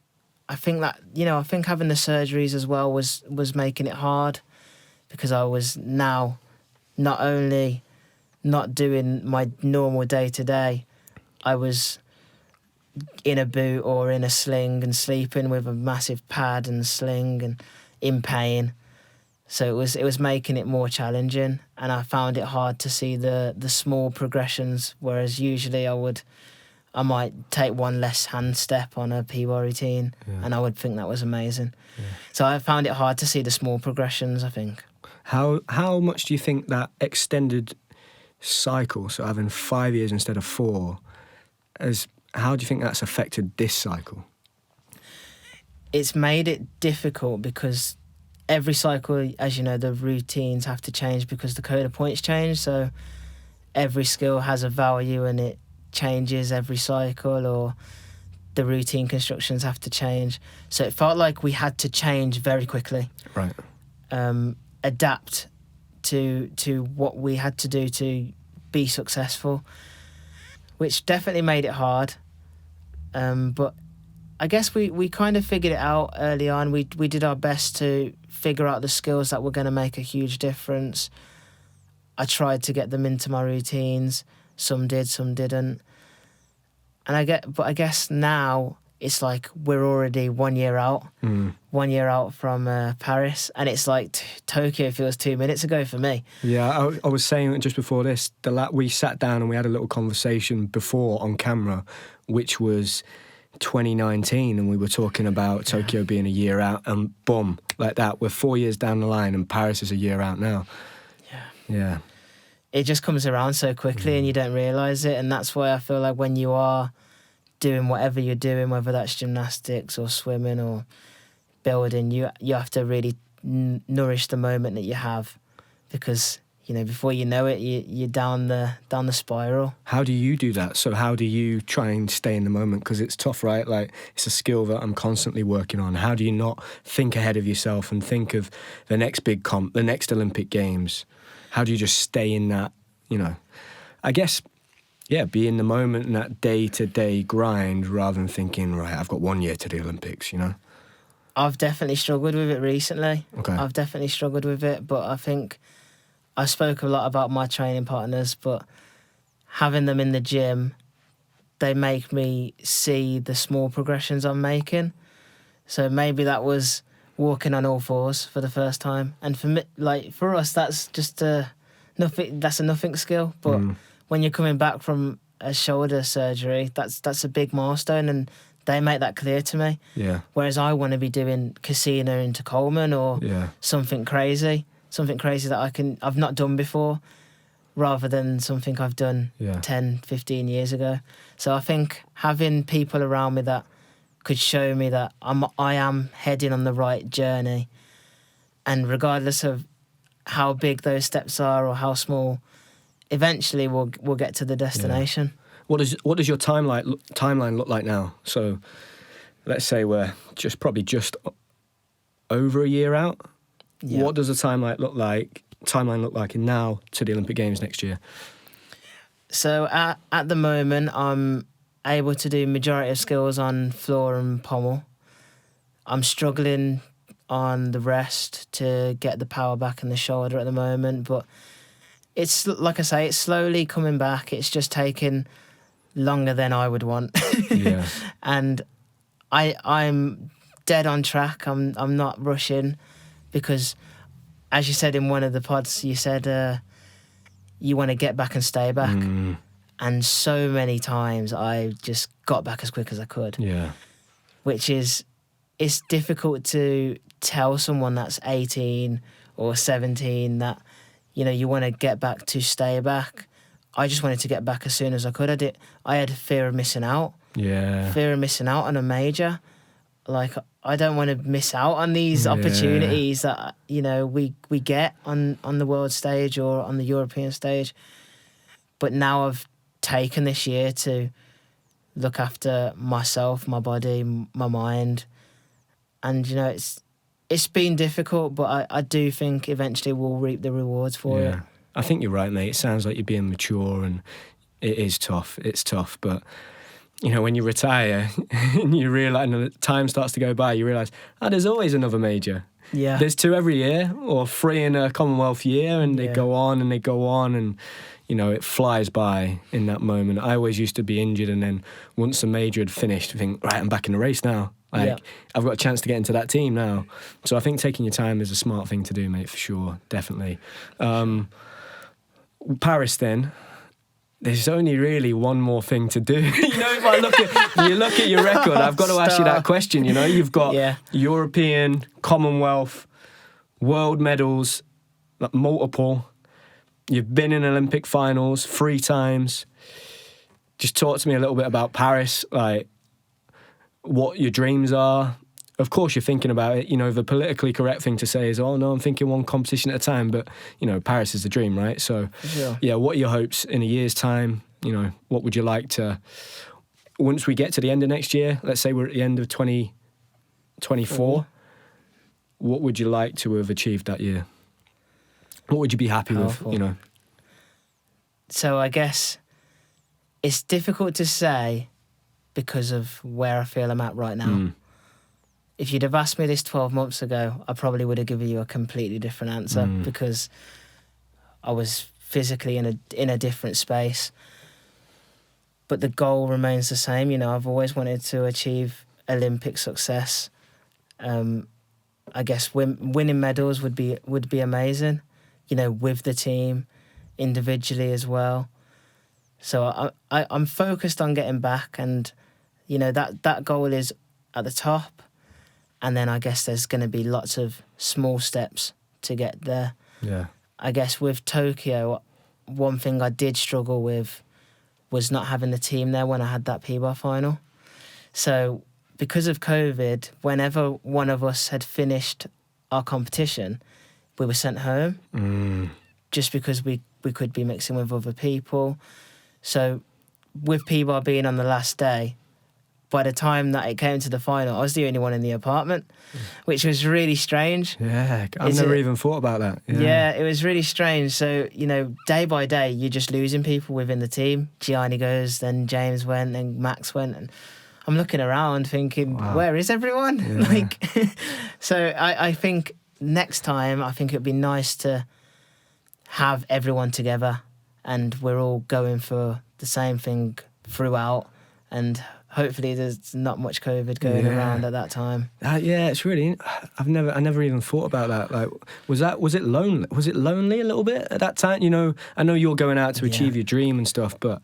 I think having the surgeries as well was making it hard, because I was now not only not doing my normal day-to-day, I was in a boot or in a sling and sleeping with a massive pad and sling and in pain. So it was making it more challenging, and I found it hard to see the small progressions, whereas usually I might take one less hand step on a P-bar routine, and I would think that was amazing. Yeah. So I found it hard to see the small progressions, I think. How much do you think that extended cycle, so having 5 years instead of 4, how do you think that's affected this cycle? It's made it difficult because every cycle, as you know, the routines have to change because the code of points change. So every skill has a value and it changes every cycle, or the routine constructions have to change. So it felt like we had to change very quickly. Right. Adapt to what we had to do to be successful, which definitely made it hard. But I guess we kind of figured it out early on. We did our best to figure out the skills that were going to make a huge difference. I tried to get them into my routines. Some did, some didn't. And I guess now it's like we're already 1 year out. 1 year out from Paris, and it's like Tokyo feels 2 minutes ago for me. Yeah, I was saying just before this, we sat down and we had a little conversation before on camera, which was 2019, and we were talking about Tokyo being a year out, and boom, like that, we're 4 years down the line and Paris is a year out now. Yeah. It just comes around so quickly and you don't realise it, and that's why I feel like when you are doing whatever you're doing, whether that's gymnastics or swimming or building, you have to really nourish the moment that you have, because before you know it, you're down the spiral. How do you do that? So how do you try and stay in the moment? Because it's tough, right? Like, it's a skill that I'm constantly working on. How do you not think ahead of yourself and think of the next big comp, the next Olympic Games? How do you just stay in that, I guess, be in the moment and that day-to-day grind, rather than thinking, right, I've got 1 year to the Olympics, I've definitely struggled with it recently. Okay. I've definitely struggled with it, but I think I spoke a lot about my training partners, but having them in the gym, they make me see the small progressions I'm making. So maybe that was walking on all fours for the first time. And for me, like for us, that's just nothing. That's a nothing skill. But when you're coming back from a shoulder surgery, that's a big milestone, and they make that clear to me. Yeah. Whereas I want to be doing Casino into Coleman or something crazy that I've not done before, rather than something I've done 10, 15 years ago. So I think having people around me that could show me that I am heading on the right journey, and regardless of how big those steps are or how small, eventually we'll get to the destination. What does your timeline look like now? So let's say we're probably just over a year out. Yeah. What does the timeline look like now to the Olympic Games next year? So at the moment, I'm able to do majority of skills on floor and pommel. I'm struggling on the rest to get the power back in the shoulder at the moment, but it's, like I say, it's slowly coming back. It's just taking longer than I would want. Yeah. And I'm dead on track. I'm not rushing, because as you said in one of the pods, you said you want to get back and stay back. And so many times I just got back as quick as I could. Yeah. Which is, it's difficult to tell someone that's 18 or 17 that, you want to get back to stay back. I just wanted to get back as soon as I could. I had fear of missing out. Yeah. Fear of missing out on a major. Like, I don't want to miss out on these opportunities that, we get on the world stage or on the European stage. But now I've taken this year to look after myself, my body, my mind. And, it's been difficult, but I do think eventually we'll reap the rewards for it. I think you're right, mate. It sounds like you're being mature, and it is tough. It's tough, but you know, when you retire and you realise, and time starts to go by, you realise, there's always another major. Yeah. There's 2 every year, or 3 in a Commonwealth year, and they go on and they go on, and you know, it flies by in that moment. I always used to be injured, and then once the major had finished, I think, right, I'm back in the race now. Like, I've got a chance to get into that team now. So I think taking your time is a smart thing to do, mate, for sure, definitely. Paris, then. There's only really one more thing to do. You know, if you look at your record, I've got to ask you that question. You know, you've got European, Commonwealth, world medals, like multiple. You've been in Olympic finals 3 times. Just talk to me a little bit about Paris, like what your dreams are. Of course, you're thinking about it. You know, the politically correct thing to say is, oh, no, I'm thinking one competition at a time. But, you know, Paris is the dream, right? So, yeah, what are your hopes in a year's time? You know, what would you like to, once we get to the end of next year, let's say we're at the end of 2024, what would you like to have achieved that year? What would you be happy with, you know? So I guess it's difficult to say because of where I feel I'm at right now. If you'd have asked me this 12 months ago, I probably would have given you a completely different answer because I was physically in a different space. But the goal remains the same. You know, I've always wanted to achieve Olympic success. I guess winning medals would be amazing, you know, with the team, individually as well. So I'm focused on getting back, and, you know, that goal is at the top. And then I guess there's going to be lots of small steps to get there. Yeah. I guess with Tokyo, one thing I did struggle with was not having the team there when I had that P-bar final. So because of COVID, whenever one of us had finished our competition, we were sent home just because we could be mixing with other people. So with P-bar being on the last day, by the time that it came to the final, I was the only one in the apartment, which was really strange. Yeah, I've never even thought about that. Yeah, it was really strange. So, you know, day by day, you're just losing people within the team. Gianni goes, then James went, then Max went. And I'm looking around thinking, where is everyone? Yeah. So I think next time, I think it would be nice to have everyone together and we're all going for the same thing throughout, and hopefully there's not much COVID going around at that time. It's really. I never even thought about that. Like, was it lonely? Was it lonely a little bit at that time? You know, I know you're going out to achieve your dream and stuff, but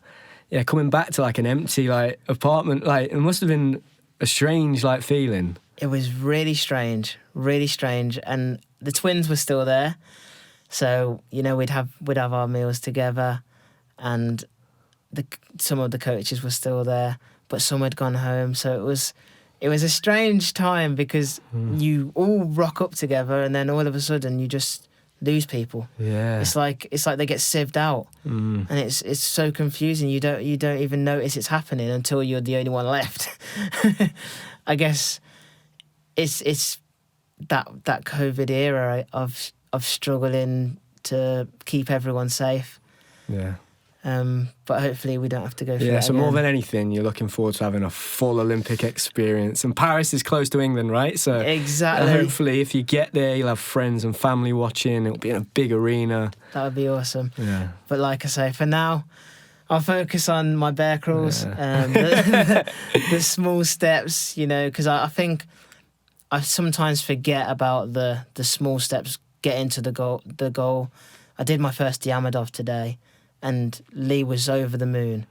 coming back to like an empty like apartment, like it must have been a strange like feeling. It was really strange, and the twins were still there, so you know we'd have our meals together, and some of the coaches were still there. But some had gone home, so it was a strange time because you all rock up together, and then all of a sudden you just lose people. Yeah, it's like they get sieved out, and it's so confusing. You don't even notice it's happening until you're the only one left. I guess it's that COVID era of struggling to keep everyone safe. Yeah. But hopefully we don't have to go through that so again. More than anything, you're looking forward to having a full Olympic experience. And Paris is close to England, right? So exactly. Hopefully if you get there, you'll have friends and family watching. It'll be in a big arena. That would be awesome. Yeah. But like I say, for now, I'll focus on my bear crawls, the small steps, you know, because I think I sometimes forget about the small steps getting to the goal. I did my first Diamondov today, and Lee was over the moon.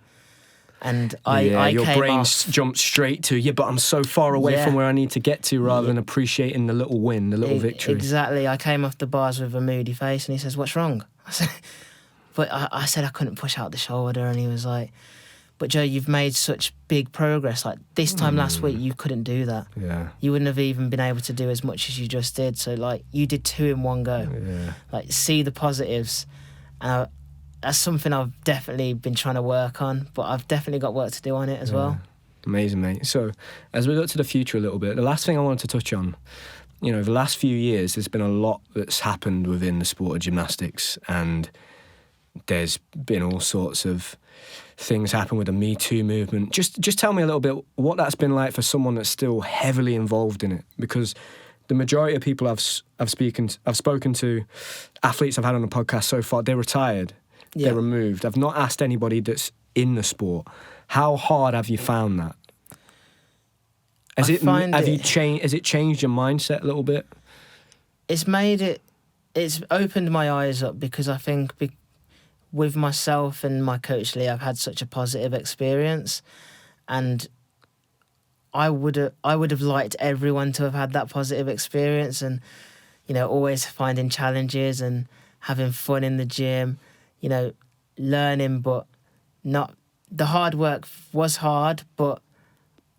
And I your came brain off, jumped straight to, but I'm so far away from where I need to get to, rather than appreciating the little win, the little victory. Exactly. I came off the bars with a moody face, and he says, "What's wrong?" I said I couldn't push out the shoulder, and he was like, "But Joe, you've made such big progress. Like this time last week, you couldn't do that. Yeah. You wouldn't have even been able to do as much as you just did. So like you did 2 in one go. Yeah. Like see the positives, and that's something I've definitely been trying to work on. But I've definitely got work to do on it as well." Amazing, mate. So as we look to the future a little bit, the last thing I wanted to touch on, the last few years, there's been a lot that's happened within the sport of gymnastics, and there's been all sorts of things happen with the Me Too movement. Just tell me a little bit what that's been like for someone that's still heavily involved in it, because the majority of people I've spoken to, athletes I've had on the podcast so far, they're retired, they're removed. I've not asked anybody that's in the sport. How hard have you found that? Has it changed your mindset a little bit? It's opened my eyes up, because I think with myself and my coach Lee, I've had such a positive experience, and I would have liked everyone to have had that positive experience, and always finding challenges and having fun in the gym, learning, but not the hard work was hard, but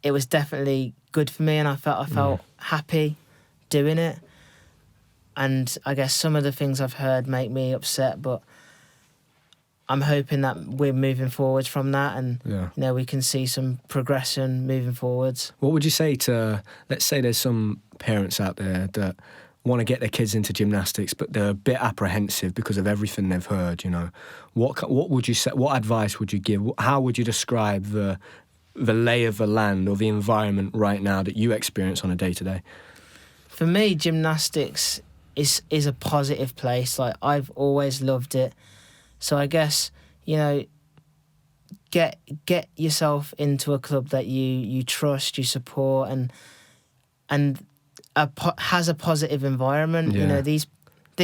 it was definitely good for me, and I felt happy doing it. And I guess some of the things I've heard make me upset, but I'm hoping that we're moving forwards from that, and we can see some progression moving forwards. What would you say to, let's say there's some parents out there that want to get their kids into gymnastics, but they're a bit apprehensive because of everything they've heard, What would you say, what advice would you give? How would you describe the lay of the land or the environment right now that you experience on a day-to-day? For me, gymnastics is a positive place. Like, I've always loved it. So I guess, get yourself into a club that you trust, you support, and has a positive environment. Yeah. This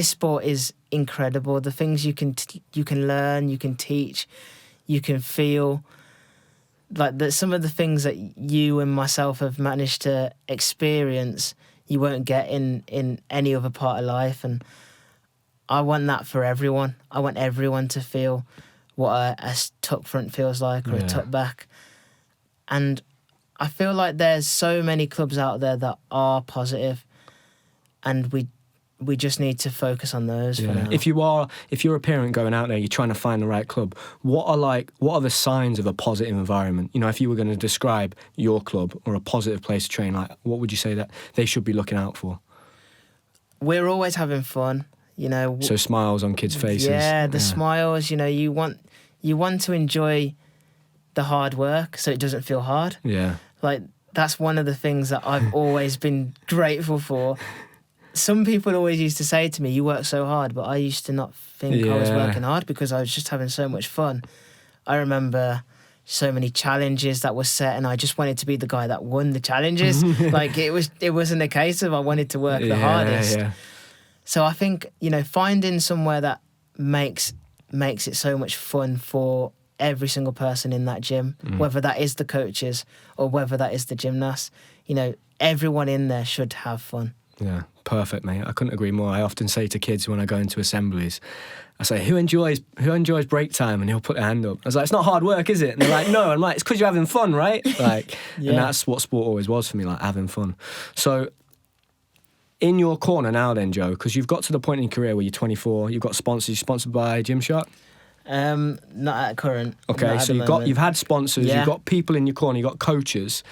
sport is incredible. The things you can learn, you can teach, you can feel. Like, some of the things that you and myself have managed to experience, you won't get in any other part of life, and I want that for everyone. I want everyone to feel what a tuck front feels like, or a tuck back. And I feel like there's so many clubs out there that are positive, and we just need to focus on those for now. If you're a parent going out there, you're trying to find the right club, what are the signs of a positive environment? If you were going to describe your club or a positive place to train, like, what would you say that they should be looking out for? We're always having fun. So smiles on kids' faces. Yeah, the smiles. You want to enjoy the hard work, so it doesn't feel hard. Yeah, like, that's one of the things that I've always been grateful for. Some people always used to say to me, "You work so hard," but I used to not think I was working hard, because I was just having so much fun. I remember so many challenges that were set, and I just wanted to be the guy that won the challenges. Like, it wasn't a case of I wanted to work the hardest. Yeah. So I think, finding somewhere that makes it so much fun for every single person in that gym, whether that is the coaches or whether that is the gymnasts, everyone in there should have fun. Yeah, perfect, mate. I couldn't agree more. I often say to kids when I go into assemblies, I say, who enjoys break time? And he'll put their hand up. I was like, it's not hard work, is it? And they're like, no. I'm like, it's because you're having fun, right? Like, and that's what sport always was for me, like, having fun. So, in your corner now then, Joe, because you've got to the point in your career where you're 24, you've got sponsors, you're sponsored by Gymshark? Not at current. Okay, so you've had sponsors, you've got people in your corner, you've got coaches.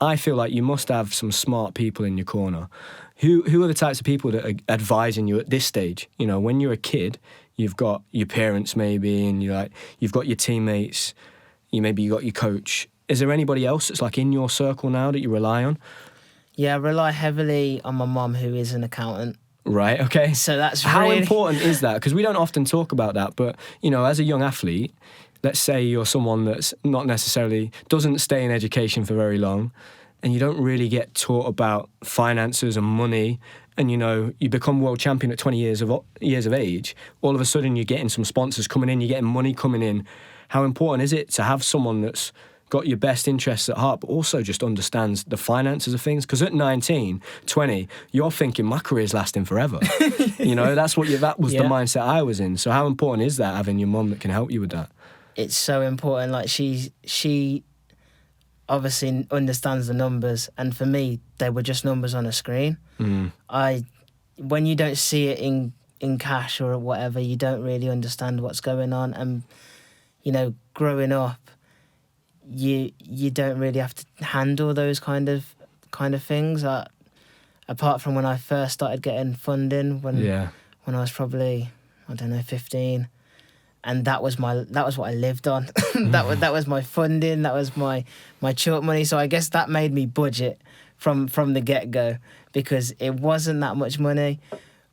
I feel like you must have some smart people in your corner. Who are the types of people that are advising you at this stage? When you're a kid, you've got your parents maybe, and you've got your teammates, you got your coach. Is there anybody else that's like in your circle now that you rely on? Yeah, I rely heavily on my mum, who is an accountant. Right, okay. So that's How important is that? Because we don't often talk about that, but, as a young athlete, let's say you're someone that's not necessarily, doesn't stay in education for very long, and you don't really get taught about finances and money, and you become world champion at 20 years of age, all of a sudden you're getting some sponsors coming in, you're getting money coming in. How important is it to have someone that's got your best interests at heart, but also just understands the finances of things? Because at 19, 20, you're thinking, my career's lasting forever. That was the mindset I was in. So how important is that, having your mum that can help you with that? It's so important. Like, she obviously understands the numbers, and for me, they were just numbers on a screen. When you don't see it in cash or whatever, you don't really understand what's going on. And growing up, you don't really have to handle those kind of things. Apart from when I first started getting funding, when I was probably, 15. and that was what I lived on. that was my funding, that was my chalk money. So I guess that made me budget from the get-go, because it wasn't that much money,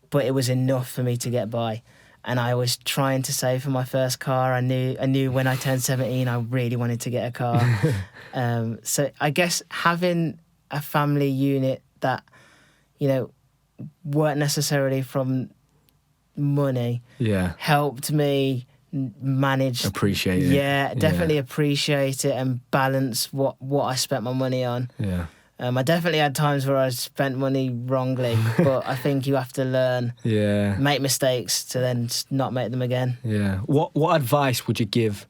but it was enough for me to get by. And I was trying to save for my first car. I knew when I turned 17, I really wanted to get a car. So I guess having a family unit that, you know, weren't necessarily from money, helped me manage, appreciate it. Yeah, definitely appreciate it and balance what I spent my money on. Yeah. I definitely had times where I spent money wrongly, but I think you have to learn, make mistakes to then not make them again. Yeah. What advice would you give